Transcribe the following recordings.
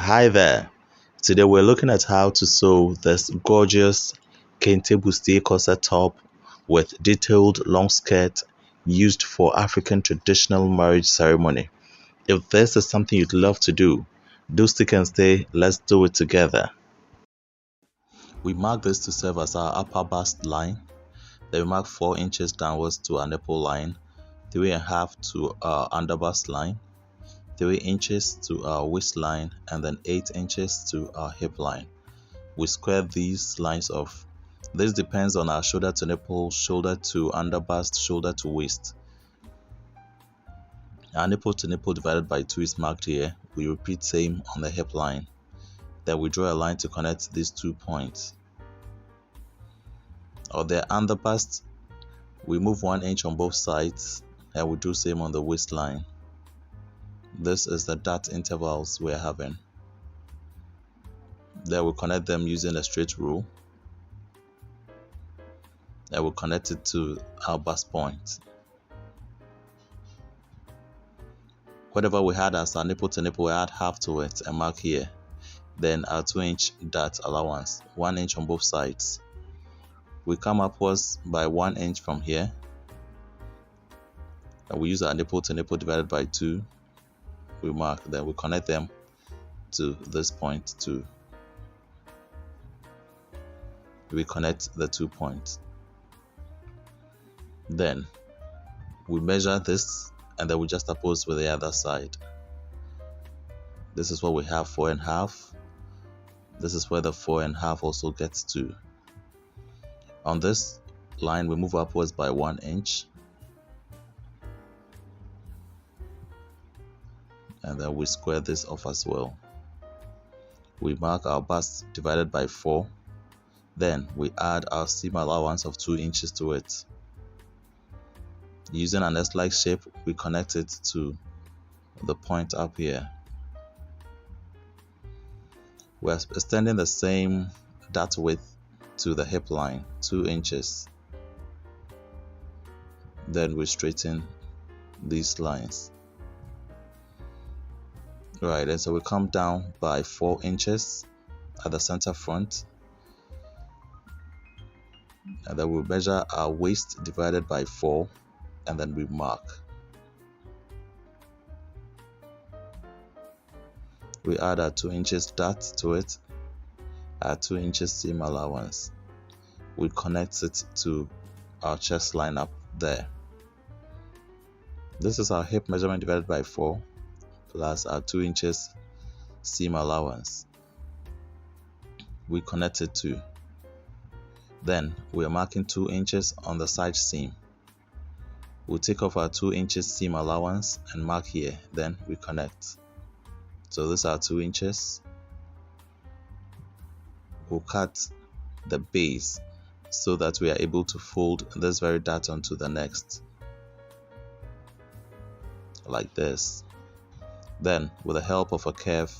Hi there. Today we're looking at how to sew this gorgeous Kente Bustier Corset top with detailed long skirt used for African traditional marriage ceremony. If this is something you'd love to do stick and stay. Let's do it together. We mark this to serve as our upper bust line. Then we mark 4 inches downwards to our nipple line, 3.5 to our under bust line, 3 inches to our waistline, and then 8 inches to our hip line. We square these lines off. This depends on our shoulder to nipple, shoulder to under bust, shoulder to waist. Our nipple to nipple divided by 2 is marked here. We repeat same on the hip line. Then we draw a line to connect these 2 points. On the under bust, we move 1 inch on both sides, and we do same on the waistline. This is the dart intervals we're having. Then we connect them using a straight rule. Then we'll connect it to our bust point. Whatever we had as our nipple to nipple, we add half to it and mark here. Then our 2-inch dart allowance, 1 inch on both sides. We come upwards by 1 inch from here. And we use our nipple to nipple divided by 2. We mark, then we connect them to this point too. We connect the 2 points. Then we measure this and then we just oppose with the other side. This is what we have 4.5. This is where the 4.5 also gets to. On this line we move upwards by 1 inch. And then we square this off as well. We mark our bust divided by 4. Then we add our seam allowance of 2 inches to it. Using an S-like shape, we connect it to the point up here. We're extending the same dart width to the hip line, 2 inches. Then we straighten these lines. Right, and so we come down by 4 inches at the center front, and then we measure our waist divided by 4, and then we mark. We add our 2 inches dart to it, our 2 inches seam allowance. We connect it to our chest line up there. This is our hip measurement divided by 4. Plus our 2 inches seam allowance. We connect it to. Then we are marking 2 inches on the side seam. We'll take off our 2 inches seam allowance and mark here. Then we connect. So these are 2 inches. We'll cut the base so that we are able to fold this very dart onto the next. Like this. Then, with the help of a curve,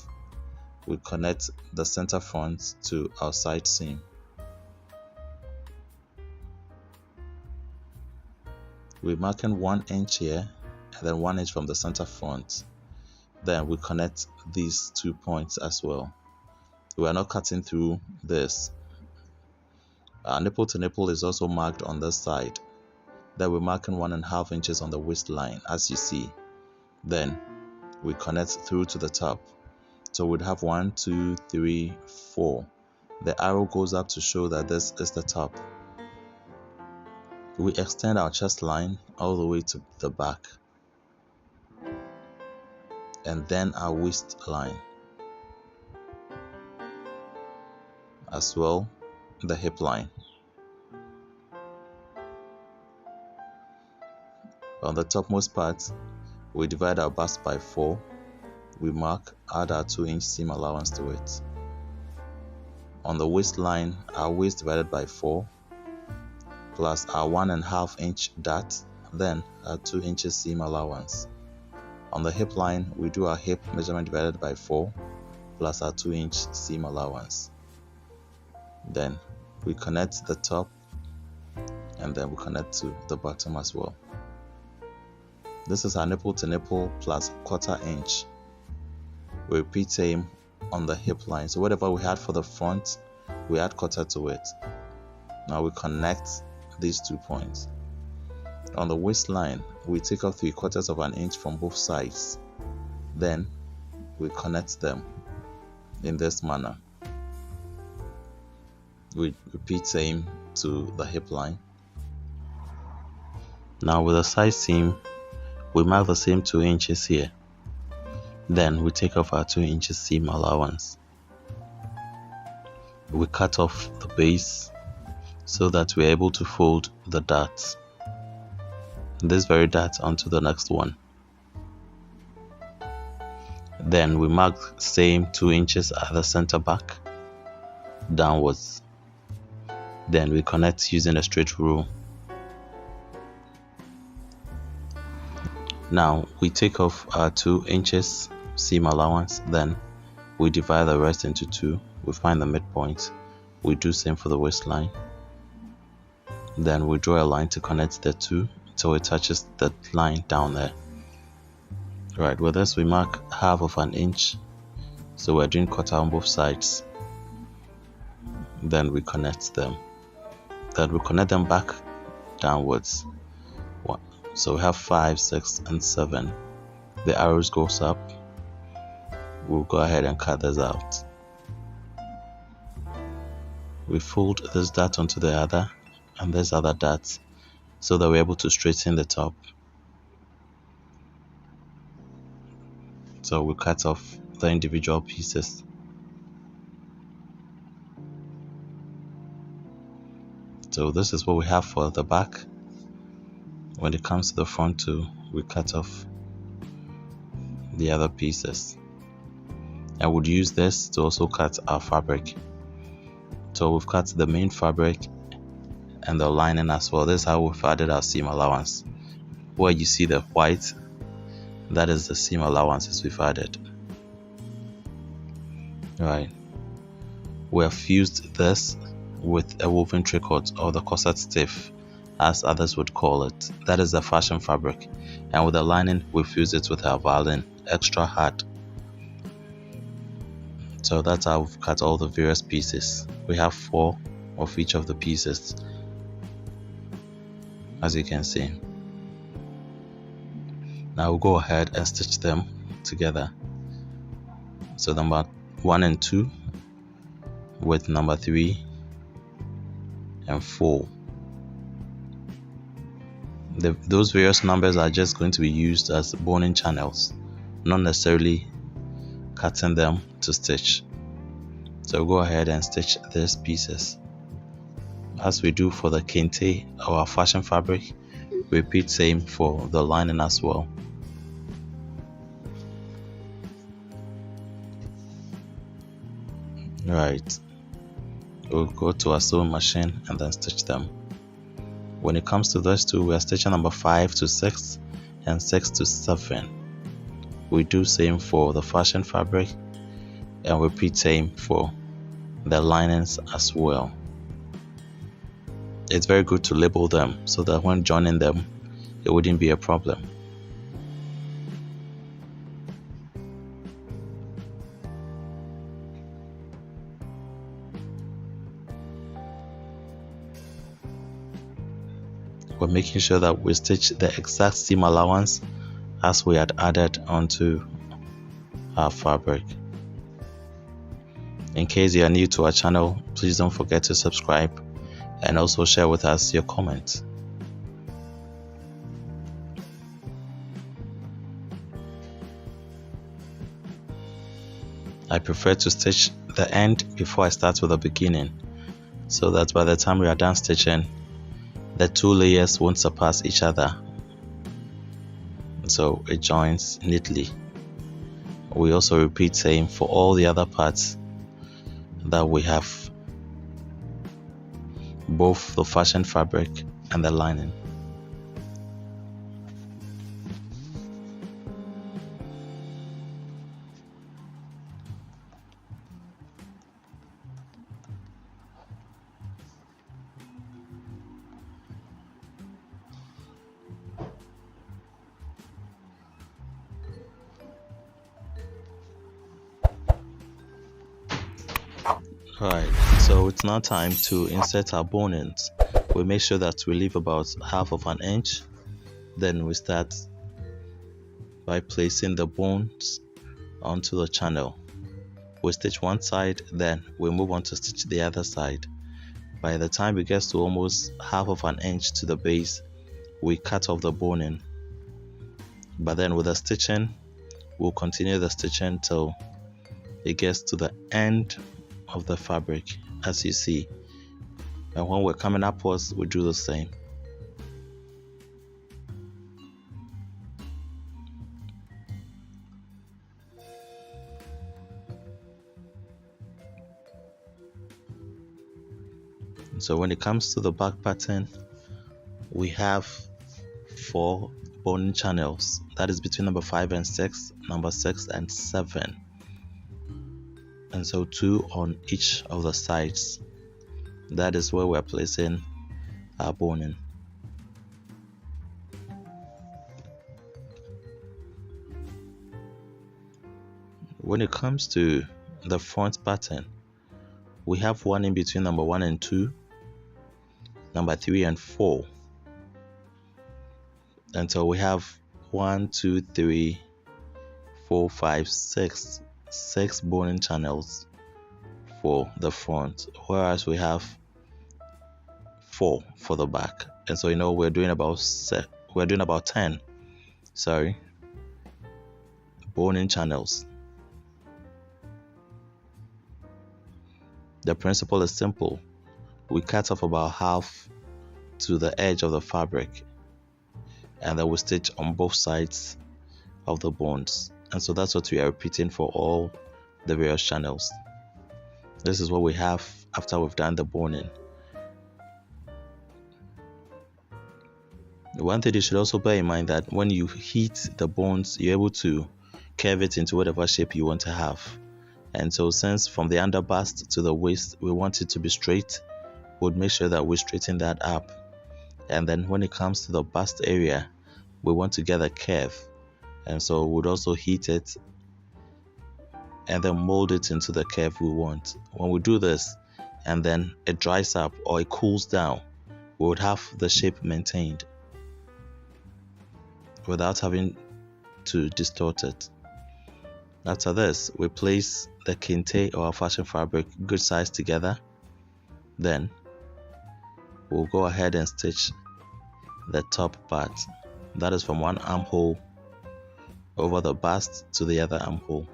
we connect the center front to our side seam. We're marking 1 inch here and then 1 inch from the center front. Then we connect these 2 points as well. We are not cutting through this. Our nipple to nipple is also marked on this side. Then we're marking 1.5 inches on the waistline, as you see. Then we connect through to the top. So we'd have 1, 2, 3, 4. The arrow goes up to show that this is the top. We extend our chest line all the way to the back. And then our waist line. As well, the hip line. On the topmost part, we divide our bust by 4. We mark, add our 2-inch seam allowance to it. On the waistline, our waist divided by 4 plus our 1.5 inch dart, then our 2 inches seam allowance. On the hip line, we do our hip measurement divided by 4 plus our 2-inch seam allowance. Then we connect the top and then we connect to the bottom as well. This is our nipple to nipple plus 1/4 inch. We repeat same on the hip line. So whatever we had for the front, we add quarter to it. Now we connect these 2 points. On the waistline, we take off 3/4 of an inch from both sides. Then we connect them in this manner. We repeat same to the hip line. Now with the side seam, we mark the same 2 inches here. Then we take off our 2 inches seam allowance. We cut off the base so that we're able to fold the darts, this very dart onto the next one. Then we mark same 2 inches at the center back downwards. Then we connect using a straight rule. Now we take off our 2 inches seam allowance. Then we divide the rest into 2. We find the midpoint. We do same for the waistline. Then we draw a line to connect the 2 till it touches the line down there. Right, with this we mark 1/2 an inch, so we're doing quarter on both sides. Then we connect them. Then we connect them back downwards. So we have 5, 6, and 7. The arrows goes up. We'll go ahead and cut this out. We fold this dart onto the other and this other dart so that we're able to straighten the top. So we cut off the individual pieces. So this is what we have for the back. When it comes to the front too, we cut off the other pieces. I would use this to also cut our fabric. So we've cut the main fabric and the lining as well. This is how we've added our seam allowance. Where you see the white, that is the seam allowances we've added. Right. We have fused this with a woven tricot, or the corset stiff as others would call it. That is the fashion fabric. And with the lining, we fuse it with our VILENE extra hard. So that's how we've cut all the various pieces. We have 4 of each of the pieces, as you can see. Now we'll go ahead and stitch them together. So number 1 and 2 with number 3 and 4. Those various numbers are just going to be used as boning channels, not necessarily cutting them to stitch. So we'll go ahead and stitch these pieces as we do for the Kente, our fashion fabric. Repeat same for the lining as well. Right, we'll go to our sewing machine and then stitch them. When it comes to those two, we are stitching number 5 to 6 and 6 to 7. We do same for the fashion fabric and repeat same for the linings as well. It's very good to label them so that when joining them, it wouldn't be a problem. We're making sure that we stitch the exact seam allowance as we had added onto our fabric. In case you are new to our channel, please don't forget to subscribe and also share with us your comments. I prefer to stitch the end before I start with the beginning, so that by the time we are done stitching, the 2 layers won't surpass each other, so it joins neatly. We also repeat same for all the other parts that we have, both the fashion fabric and the lining. Alright, so it's now time to insert our bonings. We make sure that we leave about half of an inch. Then we start by placing the bones onto the channel. We stitch one side, then we move on to stitch the other side. By the time it gets to almost half of an inch to the base, we cut off the boning. But then with the stitching, we'll continue the stitching till it gets to the end of the fabric, as you see. And when we're coming upwards, we do the same. So when it comes to the back pattern, we have 4 boning channels. That is between number 5 and 6, number 6 and 7. And so 2 on each of the sides. That is where we're placing our boning. When it comes to the front pattern, we have 1 in between number 1 and 2, number 3 and 4. And so we have 1, 2, 3, 4, 5, 6 boning channels for the front, whereas we have 4 for the back. And so we're doing about 10 boning channels. The principle is simple. We cut off about half to the edge of the fabric, and then we stitch on both sides of the bones. And so that's what we are repeating for all the various channels. This is what we have after we've done the boning. One thing you should also bear in mind that when you heat the bones, you're able to curve it into whatever shape you want to have. And so since from the under bust to the waist we want it to be straight, we'll make sure that we straighten that up. And then when it comes to the bust area, we want to get a curve, and so we'd also heat it and then mold it into the curve we want. When we do this and then it dries up or it cools down, we would have the shape maintained without having to distort it. After this, we place the kente or our fashion fabric good size together. Then we'll go ahead and stitch the top part. That is from one armhole over the bust to the other armhole.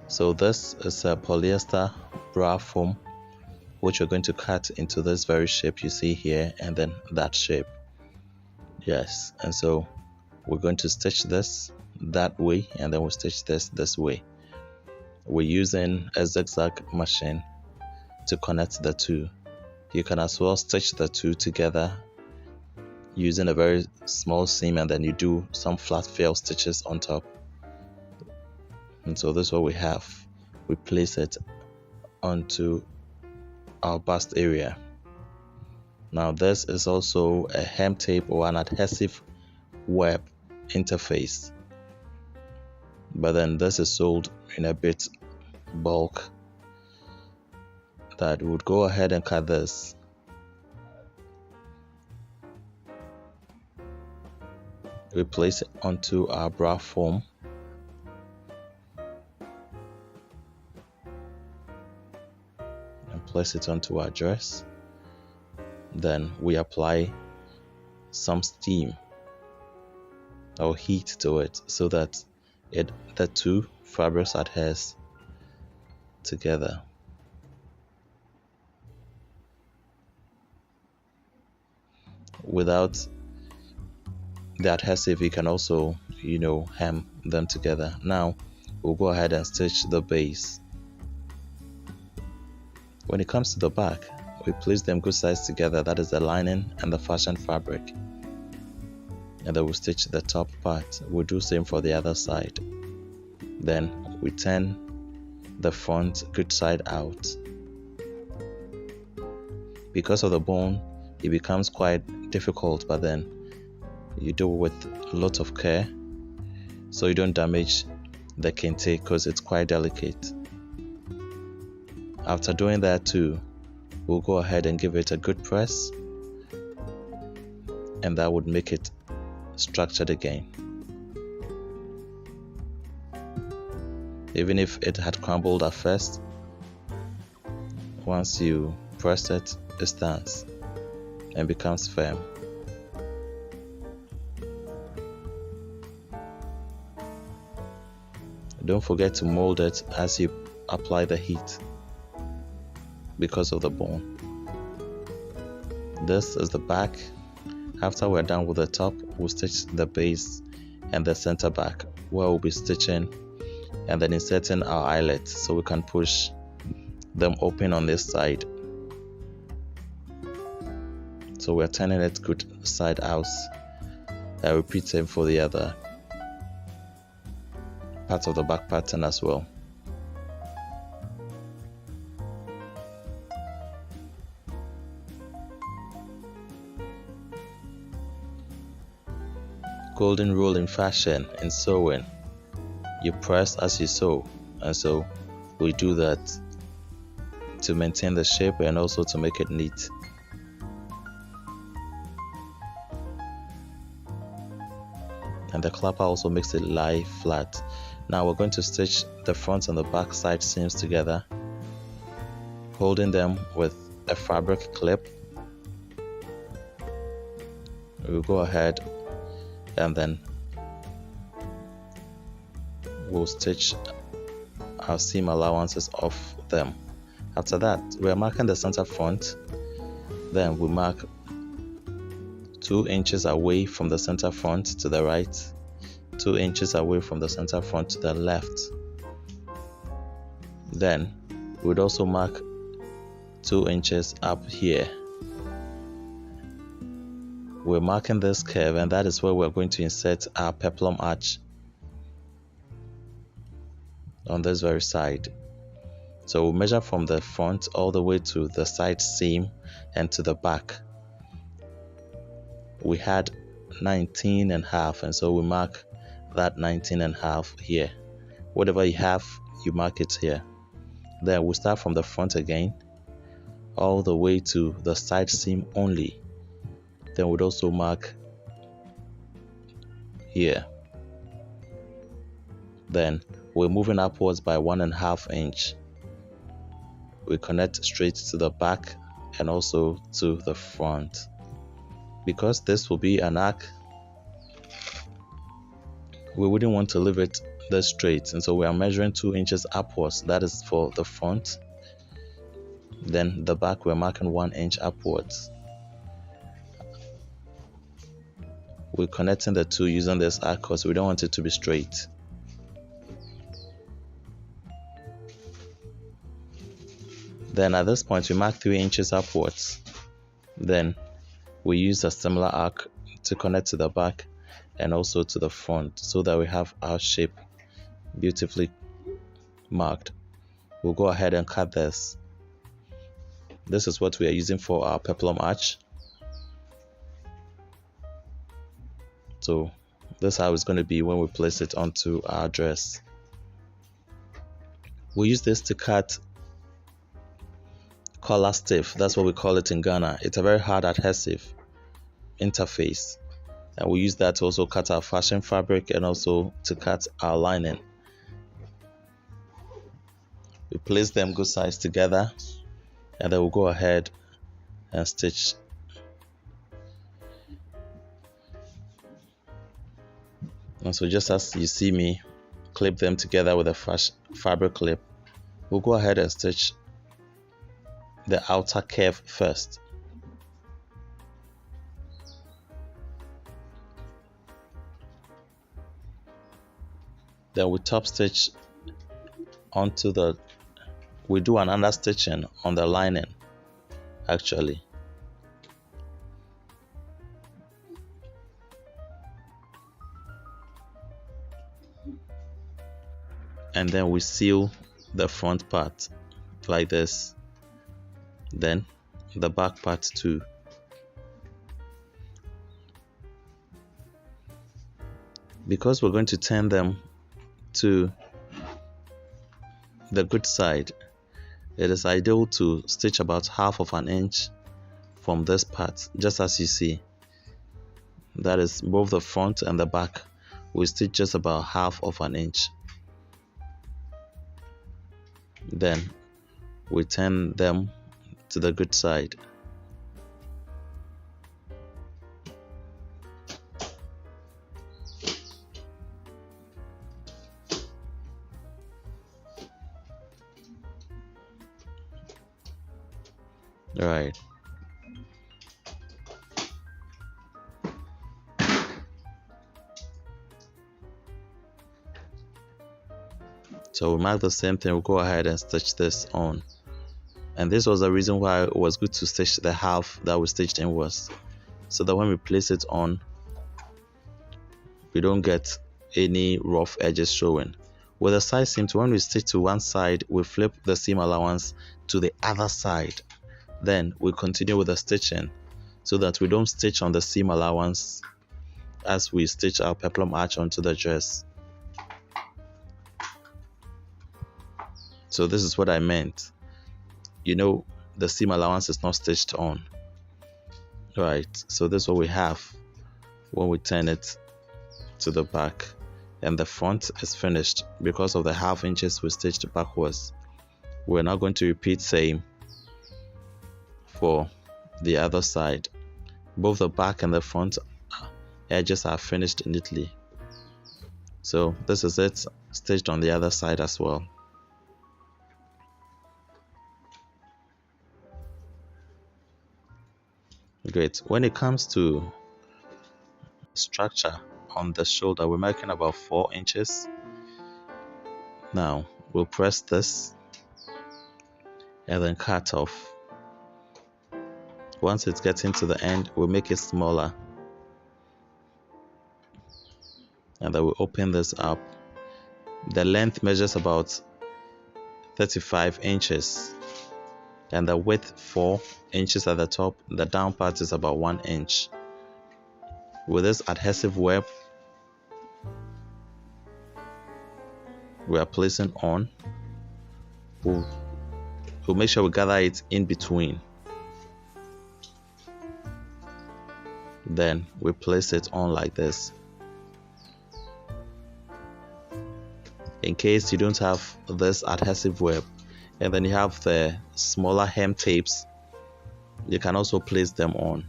So this is a polyester bra foam, which we're going to cut into this very shape you see here, and then that shape. Yes, and so we're going to stitch this that way, and then we'll stitch this way. We're using a zigzag machine to connect the two. You can as well stitch the two together using a very small seam, and then you do some flat fill stitches on top. And so this is what we have. We place it onto our bust area. Now this is also a hem tape or an adhesive web interface, but then this is sold in a bit bulk. That would go ahead and cut this. We place it onto our bra foam. And place it onto our dress. Then we apply some steam or heat to it so that the two fabrics adheres together. Without the adhesive, you can also hem them together. Now we'll go ahead and stitch the base. When it comes to the back, we place them good size together. That is the lining and the fashion fabric, and then we'll stitch the top part. We'll do same for the other side. Then we turn the front good side out. Because of the bone, it becomes quite difficult, but then you do it with a lot of care so you don't damage the kente because it's quite delicate. After doing that too, we'll go ahead and give it a good press, and that would make it structured again. Even if it had crumbled at first, once you press it, it stands and becomes firm. Don't forget to mold it as you apply the heat because of the bone. This is the back. After we're done with the top, we'll stitch the base and the center back, where we'll be stitching and then inserting our eyelets so we can push them open on this side. So we're turning it good side out. I repeat same for the other part of the back pattern as well. Golden rule in fashion in sewing: you press as you sew, and so we do that to maintain the shape and also to make it neat. And the clapper also makes it lie flat. Now we're going to stitch the front and the back side seams together, holding them with a fabric clip. We'll go ahead and then we'll stitch our seam allowances off them. After that, we are marking the center front. Then we mark 2 inches away from the center front to the right, 2 inches away from the center front to the left. Then we would also mark 2 inches up here. We're marking this curve, and that is where we're going to insert our peplum arch on this very side. So we'll measure from the front all the way to the side seam and to the back. We had 19.5, and so we mark that 19.5 here. Whatever you have, you mark it here. Then we'll start from the front again all the way to the side seam only. Then we'd also mark here. Then we're moving upwards by 1.5 inch. We connect straight to the back and also to the front. Because this will be an arc, we wouldn't want to leave it this straight, and so we are measuring 2 inches upwards. That is for the front. Then the back, we're marking 1 inch upwards. We're connecting the two using this arc because we don't want it to be straight. Then at this point we mark 3 inches upwards. Then we use a similar arc to connect to the back and also to the front so that we have our shape beautifully marked. We'll go ahead and cut this. This is what we are using for our peplum arch. So this is how it's going to be when we place it onto our dress. We use this to cut collar stiff. That's what we call it in Ghana. It's a very hard adhesive interface, and we use that to also cut our fashion fabric and also to cut our lining. We place them good sides together, and then we'll go ahead and stitch. And so just as you see me clip them together with a fabric clip, we'll go ahead and stitch the outer curve first. Then we top stitch onto we do an under stitching on the lining actually. And then we seal the front part like this, then the back part too. Because we're going to turn them to the good side, it is ideal to stitch about half of an inch from this part, just as you see. That is both the front and the back. We stitch just about half of an inch. Then we turn them to the good side. Right. So we mark the same thing. We'll go ahead and stitch this on. And this was the reason why it was good to stitch the half that we stitched inwards, so that when we place it on, we don't get any rough edges showing. With the side seam, when we stitch to one side, we flip the seam allowance to the other side. Then we continue with the stitching, so that we don't stitch on the seam allowance as we stitch our peplum arch onto the dress. So this is what I meant. You know, the seam allowance is not stitched on. Right, so this is what we have when we turn it to the back, and the front is finished because of the half inches we stitched backwards. We're now going to repeat same for the other side. Both the back and the front edges are finished neatly. So this is it, stitched on the other side as well. Great. When it comes to structure on the shoulder, we're making about 4 inches. Now we'll press this and then cut off. Once it's getting to the end, we'll make it smaller, and then we'll open this up. The length measures about 35 inches, and the width 4 inches at the top. The down part is about 1 inch. With this adhesive web, we are placing on. We'll make sure we gather it in between. Then we place it on like this. In case you don't have this adhesive web, and then you have the smaller hem tapes, you can also place them on.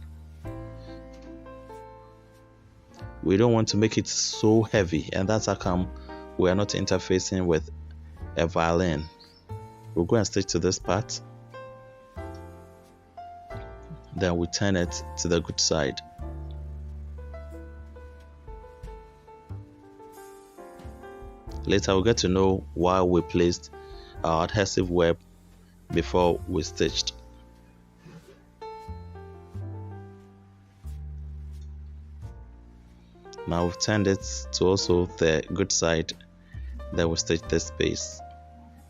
We don't want to make it so heavy, and that's how come we are not interfacing with a VILENE. We'll go and stitch to this part, then we turn it to the good side. Later we'll get to know why we placed our adhesive web before we stitched. Now we've turned it to also the good side. Then we'll stitch this space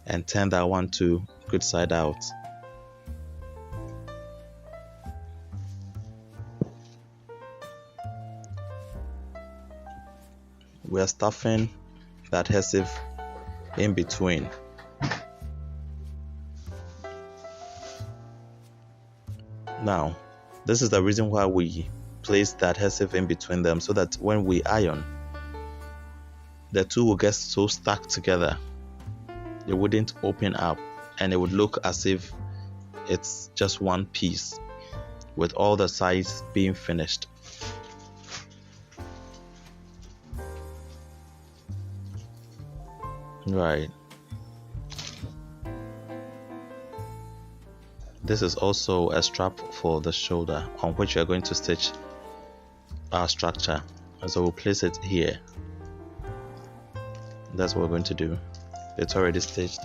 and turn that one to good side out. We are stuffing the adhesive in between. Now, this is the reason why we place the adhesive in between them, so that when we iron, the two will get so stuck together, it wouldn't open up, and it would look as if it's just one piece with all the sides being finished. Right. This is also a strap for the shoulder on which we are going to stitch our structure, and so we'll place it here. That's what we're going to do. It's already stitched.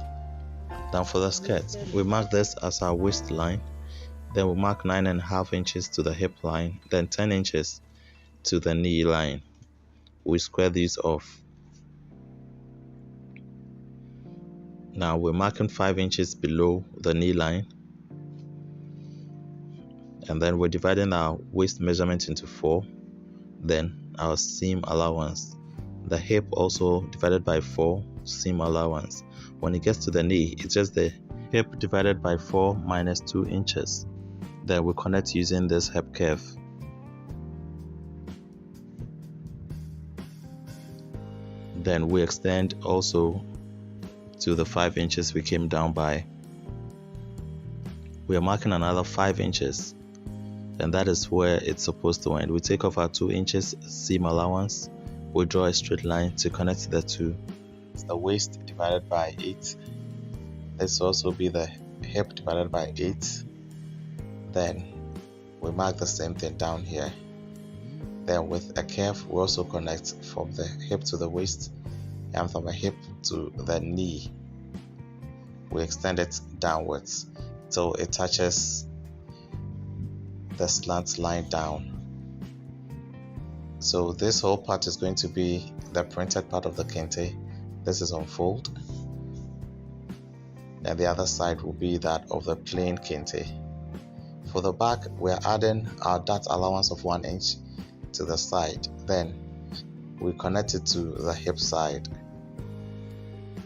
Now for the skirt, we mark this as our waistline, then we'll mark 9.5 inches to the hip line, then 10 inches to the knee line. We square these off. Now we're marking 5 inches below the knee line, and then we're dividing our waist measurement into 4, then our seam allowance the hip also divided by 4 seam allowance. When it gets to the knee, it's just the hip divided by 4 minus 2 inches. Then we connect using this hip curve. Then we extend also to the 5 inches we came down by. We are marking another 5 inches, and that is where it's supposed to end. We take off our 2 inches seam allowance. We draw a straight line to connect the two. It's the waist divided by 8. This will also be the hip divided by 8. Then we mark the same thing down here. Then with a curve, we also connect from the hip to the waist and from the hip to the knee. We extend it downwards till it touches the slant line down. So this whole part is going to be the printed part of the kente. This is on fold, and the other side will be that of the plain kente. For the back, we are adding our dart allowance of 1 inch to the side. Then we connect it to the hip side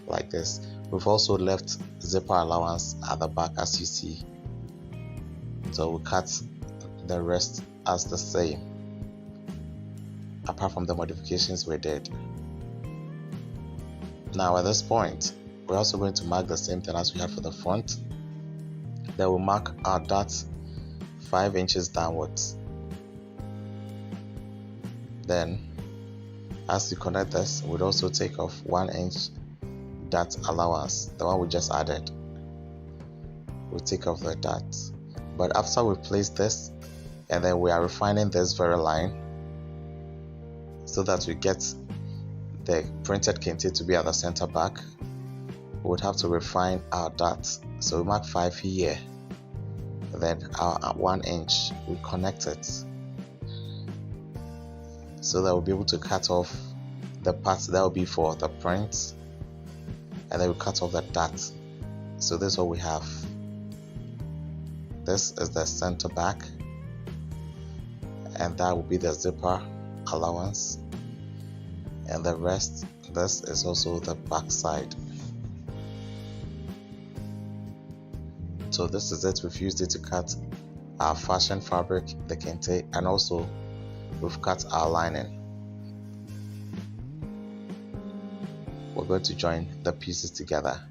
like this. We've also left zipper allowance at the back, as you see, so we cut the rest as the same, apart from the modifications we did. Now at this point, we're also going to mark the same thing as we had for the front. Then we'll mark our dart 5 inches downwards. Then as you connect this, we'll also take off 1 inch dart allowance, the one we just added. We'll take off the dart, but after we place this, and then we are refining this very line so that we get the printed kente to be at the center back, we would have to refine our dart. So we mark 5 here, then our 1 inch, we connect it so that we'll be able to cut off the parts that will be for the print, and then we cut off the dart. So this is what we have. This is the center back, and that will be the zipper allowance, and the rest, this is also the back side. So this is it. We've used it to cut our fashion fabric, the kente, and also we've cut our lining. We're going to join the pieces together.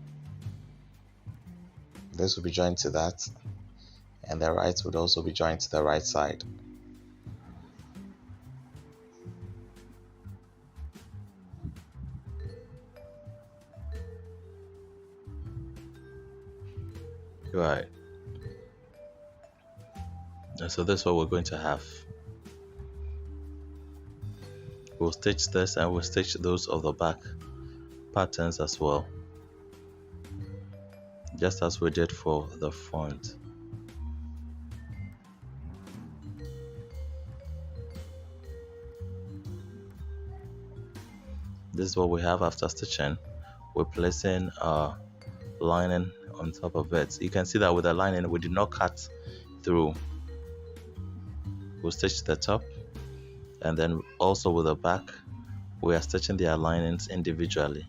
This will be joined to that, and the right would also be joined to the right side. Right. And so this is what we're going to have. We'll stitch this, and we'll stitch those of the back patterns as well, just as we did for the front. This is what we have after stitching. We're placing our lining on top of it. You can see that with the lining, we did not cut through. We'll stitch the top, and then also with the back, we are stitching their linings individually.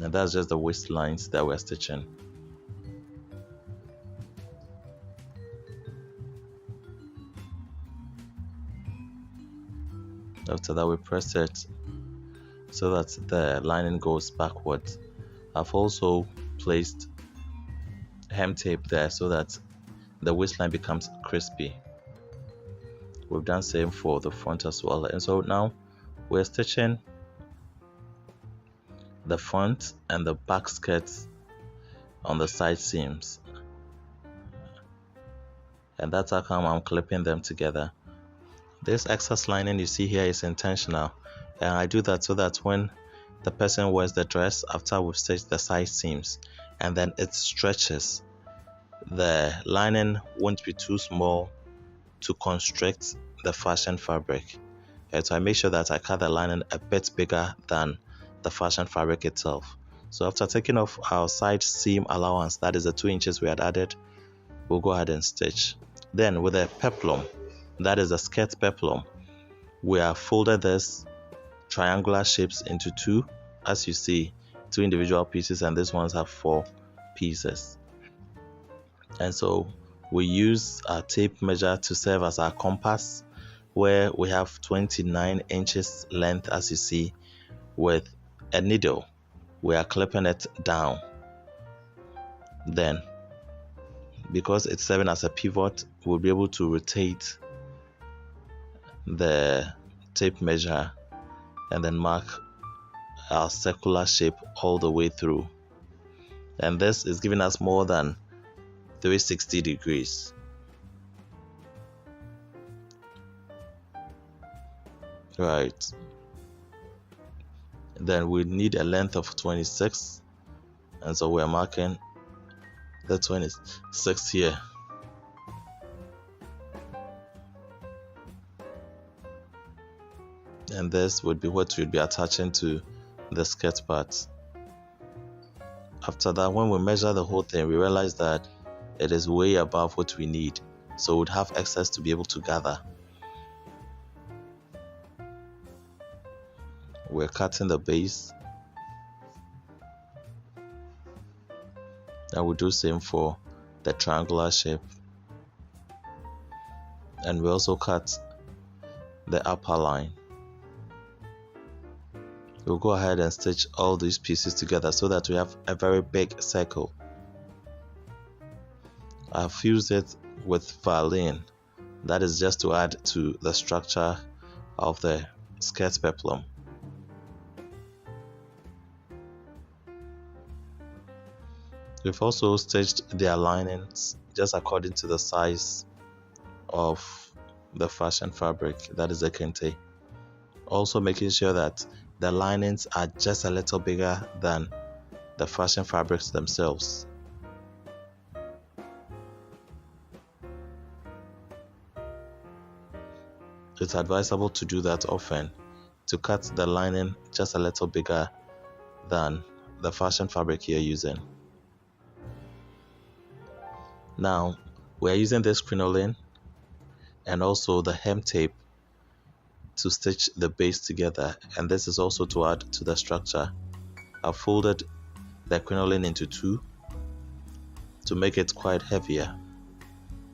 And that's just the waist lines that we're stitching. After that, we press it so that the lining goes backwards. I've also placed hem tape there so that the waistline becomes crispy. We've done same for the front as well. And so now we're stitching the front and the back skirts on the side seams, and that's how come I'm clipping them together. This excess lining you see here is intentional, and I do that so that when the person wears the dress, after we've stitched the side seams and then it stretches, the lining won't be too small to constrict the fashion fabric. And so I make sure that I cut the lining a bit bigger than the fashion fabric itself. So after taking off our side seam allowance, that is the 2 inches we had added, we'll go ahead and stitch. Then with a peplum, that is the skirt peplum. We have folded this triangular shapes into two, as you see, two individual pieces, and these ones have 4 pieces. And so we use our tape measure to serve as our compass, where we have 29 inches length, as you see. With a needle, we are clipping it down. Then, because it's serving as a pivot, we'll be able to rotate the tape measure and then mark our circular shape all the way through. And this is giving us more than 360 degrees. Right. Then we need a length of 26, and so we're marking the 26 here. And this would be what we'd be attaching to the skirt part. After that, when we measure the whole thing, we realize that it is way above what we need, so we'd have excess to be able to gather. We're cutting the base, and we do same for the triangular shape, and we also cut the upper line. We'll go ahead and stitch all these pieces together so that we have a very big circle. I've fused it with VILENE, that is just to add to the structure of the skirt peplum. We've also stitched their linings just according to the size of the fashion fabric, that is the Kente. Also making sure that the linings are just a little bigger than the fashion fabrics themselves. It's advisable to do that often, to cut the lining just a little bigger than the fashion fabric you're using. Now we are using this crinoline and also the hem tape to stitch the base together, and this is also to add to the structure. I've folded the crinoline into 2 to make it quite heavier.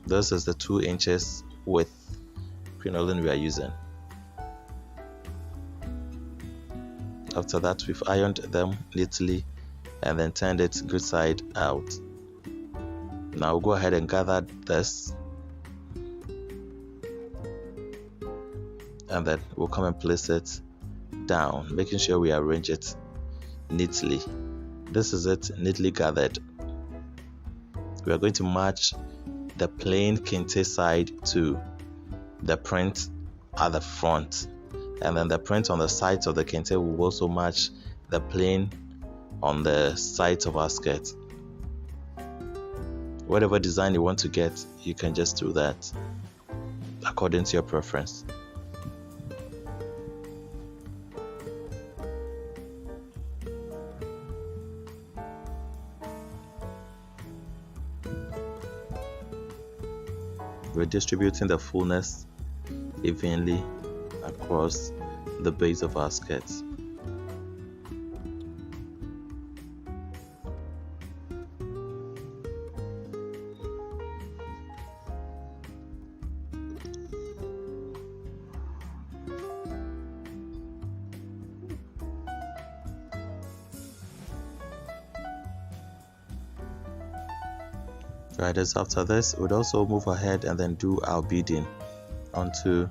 This is the 2 inches width crinoline we are using. After that, we've ironed them neatly and then turned it good side out. Now we'll go ahead and gather this, and then we'll come and place it down, making sure we arrange it neatly. This is it, neatly gathered. We are going to match the plain Kente side to the print at the front, and then the print on the sides of the Kente will also match the plain on the sides of our skirt. Whatever design you want to get, you can just do that according to your preference. We're distributing the fullness evenly across the base of our skirts. Right, as after this, we'd also move ahead and then do our beading onto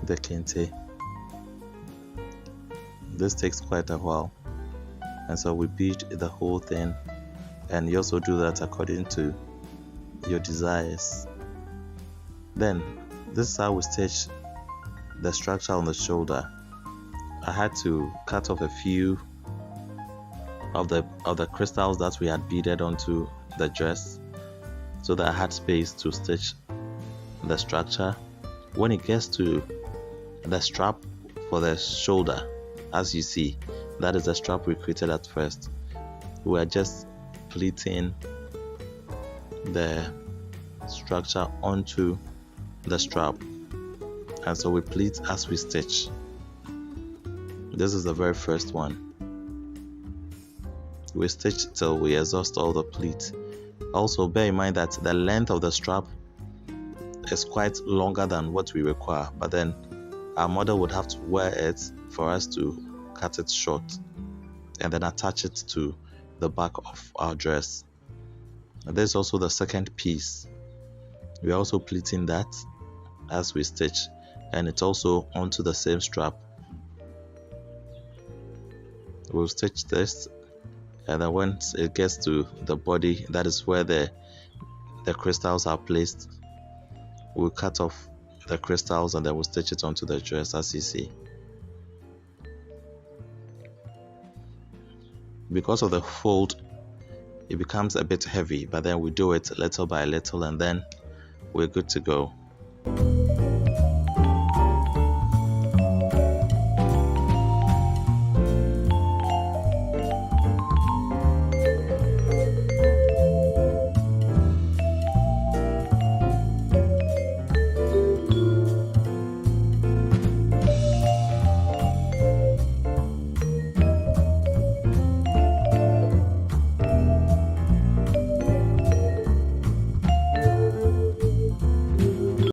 the Kente. This takes quite a while, and so we bead the whole thing, and you also do that according to your desires. Then this is how we stitch the structure on the shoulder. I had to cut off a few of the crystals that we had beaded onto the dress, so that I had space to stitch the structure. When it gets to the strap for the shoulder, as you see, that is the strap we created at first. We are just pleating the structure onto the strap. and so we pleat as we stitch. This is the very first one. We stitch till we exhaust all the pleat. Also bear in mind that the length of the strap is quite longer than what we require, but then our model would have to wear it for us to cut it short and then attach it to the back of our dress. And there's also the second piece. We're also pleating that as we stitch, and it's also onto the same strap. We'll stitch this, and then once it gets to the body, that is where the crystals are placed, we'll cut off the crystals and then we'll stitch it onto the dress as you see. Because of the fold, it becomes a bit heavy, but then we do it little by little and then we're good to go.